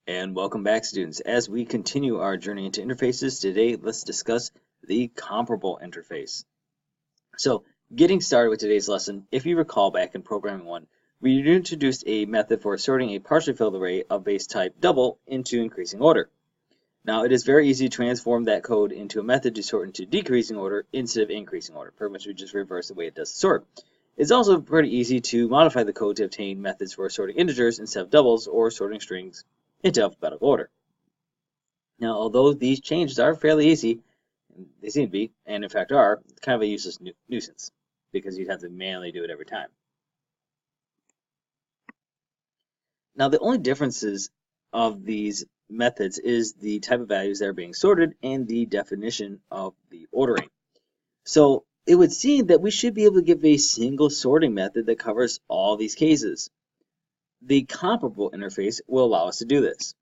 And welcome back, students. As we continue our journey into interfaces, today let's discuss the comparable interface. So, getting started with today's lesson, if you recall back in Programming 1, we introduced a method for sorting a partially filled array of base type double into increasing order. Now, it is very easy to transform that code into a method to sort into decreasing order instead of increasing order. Pretty much we just reverse the way it does the sort. It's also pretty easy to modify the code to obtain methods for sorting integers instead of doubles or sorting strings into alphabetical order. Now, although these changes are fairly easy, they seem to be, and in fact are, kind of a useless nuisance because you'd have to manually do it every time. Now, the only differences of these methods is the type of values that are being sorted and the definition of the ordering. So it would seem that we should be able to give a single sorting method that covers all these cases. The comparable interface will allow us to do this.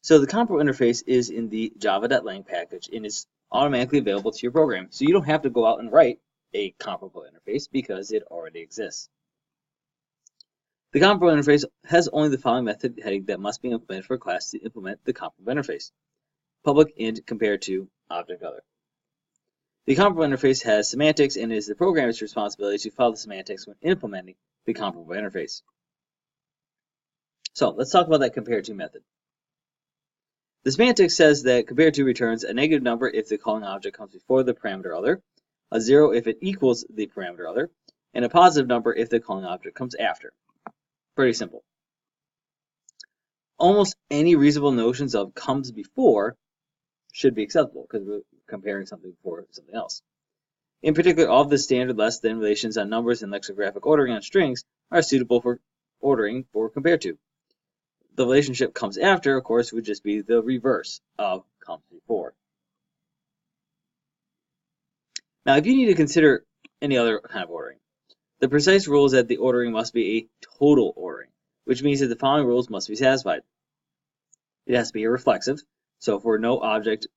So the comparable interface is in the java.lang package and is automatically available to your program. So you don't have to go out and write a comparable interface because it already exists. The comparable interface has only the following method heading that must be implemented for a class to implement the comparable interface: public int compared to object other. The comparable interface has semantics and it is the programmer's responsibility to follow the semantics when implementing the comparable interface. So let's talk about that compare to method. The semantics says that compare to returns a negative number if the calling object comes before the parameter other, a 0 if it equals the parameter other, and a positive number if the calling object comes after. Pretty simple. Almost any reasonable notions of comes before should be acceptable because we're comparing something before something else. In particular, all of the standard less than relations on numbers and lexicographic ordering on strings are suitable for ordering for compare to. The relationship comes after, of course, would just be the reverse of comes before. Now, if you need to consider any other kind of ordering, the precise rule is that the ordering must be a total ordering, which means that the following rules must be satisfied. It has to be a reflexive, so for no object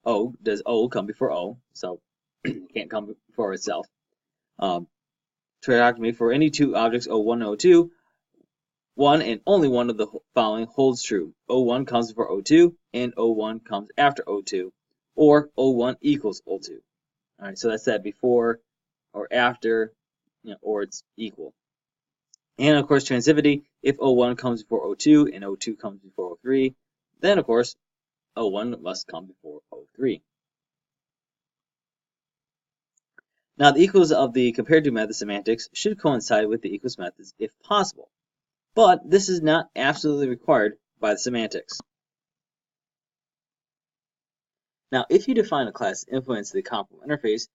O, does O come before O, so it can't come before itself. Trichotomy, for any two objects O1 and O2, one and only one of the following holds true. O1 comes before O2, and O1 comes after O2, or O1 equals O2. All right, so that's that before or after, or it's equal. And of course, transitivity, if O1 comes before O2 and O2 comes before O3, then of course, O1 must come before O3. Now, the equals of the compared to method semantics should coincide with the equals methods if possible. But this is not absolutely required by the semantics. Now, if you define a class that implements the comparable interface,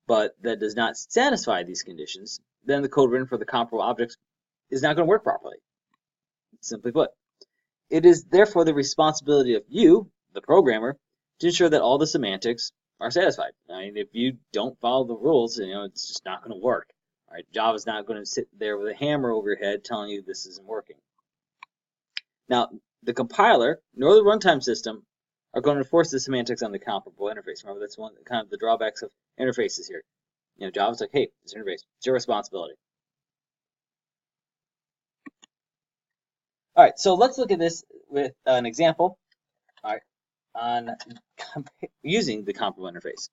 but that does not satisfy these conditions, then the code written for the comparable objects is not going to work properly. Simply put, it is therefore the responsibility of you, the programmer, to ensure that all the semantics are satisfied. I mean, if you don't follow the rules, it's just not going to work. All right, Java's not going to sit there with a hammer over your head telling you this isn't working. Now, the compiler nor the runtime system are going to enforce the semantics on the comparable interface. Remember, that's one kind of the drawbacks of interfaces here. Java's like, hey, it's an interface. It's your responsibility. All right, so let's look at this with an example. All right, on using the comparable interface.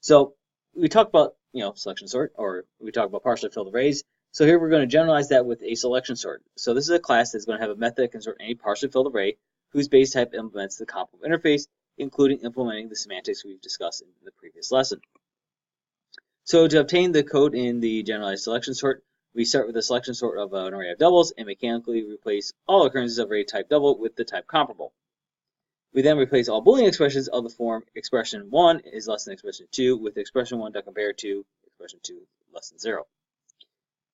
So we talked about selection sort, or we talked about partially filled arrays. So here we're going to generalize that with a selection sort. So this is a class that's going to have a method that can sort any partially filled array whose base type implements the comparable interface, including implementing the semantics we've discussed in the previous lesson. So to obtain the code in the generalized selection sort, we start with a selection sort of an array of doubles and mechanically replace all occurrences of array type double with the type comparable. We then replace all Boolean expressions of the form expression 1 is less than expression 2 with expression 1 to compare to expression 2 less than 0.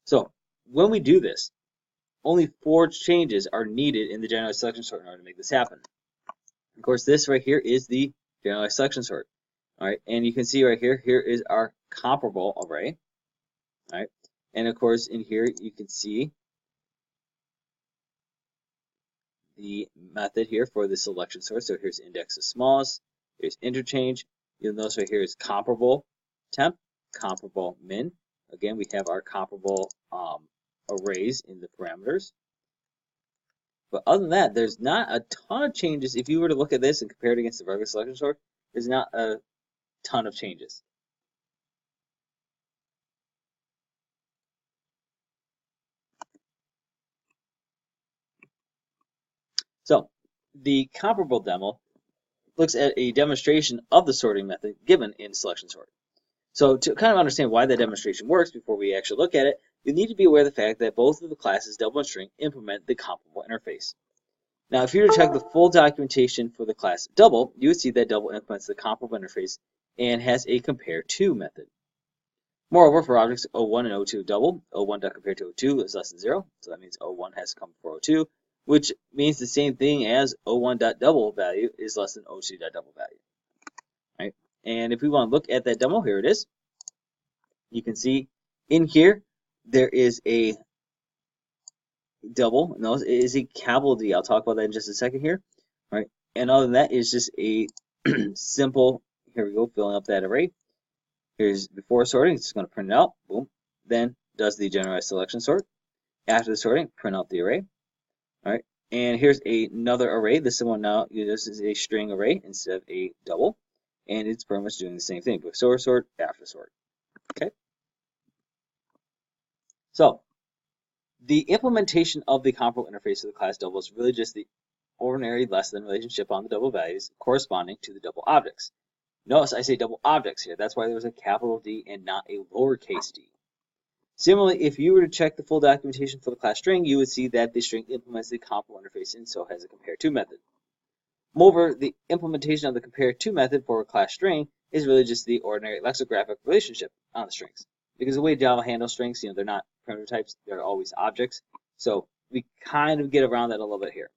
So when we do this, only 4 changes are needed in the generalized selection sort in order to make this happen. Of course, this right here is the generalized selection sort. All right, and you can see right here, here is our comparable array. All right, and of course in here you can see the method here for the selection sort. So here's index of smallest, here's interchange. You'll notice right here is comparable temp, comparable min. Again, we have our comparable arrays in the parameters. But other than that, there's not a ton of changes. If you were to look at this and compare it against the regular selection sort, there's not a ton of changes. So the comparable demo looks at a demonstration of the sorting method given in selection sort. So to kind of understand why that demonstration works before we actually look at it, you need to be aware of the fact that both of the classes double and string implement the comparable interface. Now, if you were to check the full documentation for the class double, you would see that double implements the comparable interface and has a compare to method. Moreover, for objects O1 and O2 double, O1.compare to O2 is less than 0, so that means O1 has to come before O2, which means the same thing as O1.double value is less than O2.double value. Right? And if we want to look at that demo, here it is. You can see in here there is a double. No, it is a capital D. I'll talk about that in just a second here. All right? And other than that, it's just a simple, here we go, filling up that array. Here's before sorting, it's just going to print it out, boom. Then does the generalized selection sort. After the sorting, print out the array. All right, and here's another array. This one now, this is a string array instead of a double, and it's pretty much doing the same thing before sort, after sort. Okay. So the implementation of the comparable interface of the class double is really just the ordinary less than relationship on the double values corresponding to the double objects. Notice I say double objects here. That's why there was a capital D and not a lowercase d. Similarly, if you were to check the full documentation for the class string, you would see that the string implements the comparable interface and so has a compare to method. Moreover, the implementation of the compare to method for a class string is really just the ordinary lexicographic relationship on the strings. Because the way Java handles strings, they're not primitive types, they're always objects. So we kind of get around that a little bit here.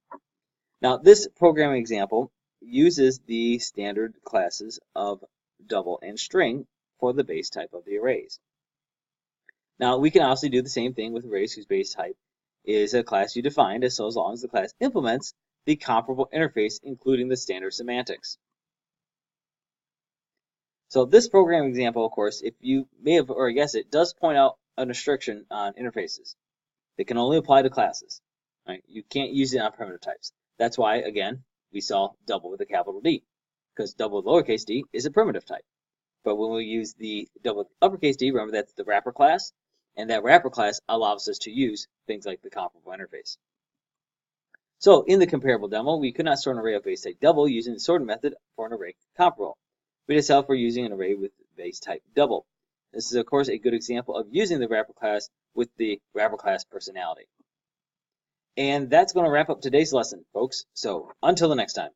Now, this programming example uses the standard classes of double and string for the base type of the arrays. Now, we can also do the same thing with arrays whose base type is a class you defined, as long as the class implements the comparable interface, including the standard semantics. So this programming example, of course, if you may have already guessed it, does point out a restriction on interfaces. They can only apply to classes. Right? You can't use it on primitive types. That's why, again, we saw double with a capital D, because double with lowercase d is a primitive type. But when we use the double with uppercase d, remember that's the wrapper class, and that wrapper class allows us to use things like the comparable interface. So in the comparable demo, we could not sort an array of base type double using the sorting method for an array comparable. We just help for using an array with base type double. This is, of course, a good example of using the wrapper class with the wrapper class personality. And that's going to wrap up today's lesson, folks. So until the next time.